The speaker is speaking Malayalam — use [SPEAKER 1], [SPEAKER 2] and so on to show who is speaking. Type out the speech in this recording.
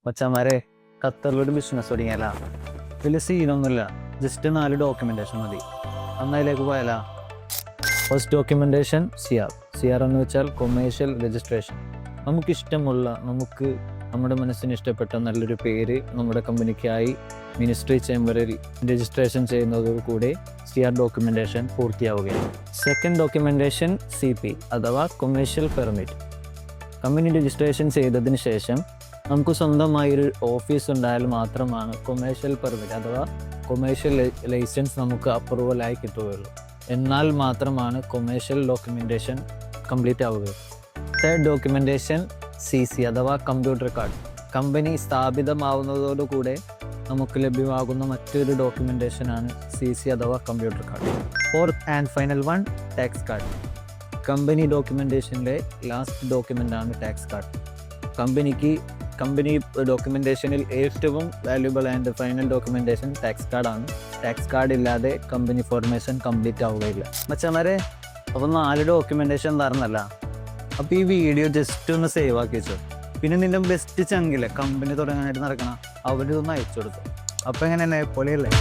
[SPEAKER 1] മച്ചാമാരെ ഖത്തറിലൊരു ബിസിനസ് തുടങ്ങിയല്ല. വലിയ സീനൊന്നുമില്ല, ജസ്റ്റ് 4 ഡോക്യുമെൻറ്റേഷൻ മതി. അന്നതിലേക്ക് പോയാലാ. ഫസ്റ്റ് ഡോക്യുമെൻറ്റേഷൻ CR എന്ന് വെച്ചാൽ കൊമേഴ്ഷ്യൽ രജിസ്ട്രേഷൻ. നമുക്കിഷ്ടമുള്ള നമ്മുടെ മനസ്സിന് ഇഷ്ടപ്പെട്ട നല്ലൊരു പേര് നമ്മുടെ കമ്പനിക്കായി മിനിസ്ട്രി ചേംബറിൽ രജിസ്ട്രേഷൻ ചെയ്യുന്നതോടുകൂടി CR ഡോക്യുമെൻറ്റേഷൻ പൂർത്തിയാവുകയാണ്. സെക്കൻഡ് ഡോക്യുമെൻറ്റേഷൻ CP അഥവാ കൊമേഴ്ഷ്യൽ പെർമിറ്റ്. കമ്പനി രജിസ്ട്രേഷൻ ചെയ്തതിന് ശേഷം നമുക്ക് സ്വന്തമായൊരു ഓഫീസ് ഉണ്ടായാൽ മാത്രമാണ് കൊമേഴ്ഷ്യൽ പെർമിറ്റ് അഥവാ കൊമേഴ്ഷ്യൽ ലൈസൻസ് നമുക്ക് അപ്രൂവലായി കിട്ടുകയുള്ളൂ. എന്നാൽ മാത്രമാണ് കൊമേഴ്ഷ്യൽ ഡോക്യുമെൻറ്റേഷൻ കംപ്ലീറ്റ് ആവുക. തേർഡ് ഡോക്യുമെൻറ്റേഷൻ CC അഥവാ കമ്പ്യൂട്ടർ കാർഡ്. കമ്പനി സ്ഥാപിതമാവുന്നതോടുകൂടെ നമുക്ക് ലഭ്യമാകുന്ന മറ്റൊരു ഡോക്യുമെൻറ്റേഷനാണ് CC അഥവാ computer card. Fourth and final one tax card. Company ഡോക്യുമെൻറ്റേഷൻ്റെ ലാസ്റ്റ് ഡോക്യുമെൻ്റാണ് ടാക്സ് കാർഡ്. കമ്പനി ഡോക്യുമെൻറ്റേഷനിൽ ഏറ്റവും valuable and final documentation tax കാർഡാണ്. ടാക്സ് കാർഡ് ഇല്ലാതെ കമ്പനി ഫോർമേഷൻ കംപ്ലീറ്റ് ആവുകയില്ല. മച്ചന്മാരെ, അപ്പോൾ 4 ഡോക്യുമെൻറ്റേഷൻ തരുന്നല്ല. അപ്പോൾ ഈ വീഡിയോ ജസ്റ്റ് ഒന്ന് സേവ് ആക്കി വെച്ചു. പിന്നെ നിൻ്റെ ബെസ്റ്റ് ചങ്കില്ലേ കമ്പനി തുടങ്ങാനായിട്ട് നടക്കണം, അവരിതൊന്ന് അയച്ചു കൊടുത്തു. അപ്പോൾ എങ്ങനെ പൊളിയല്ലേ?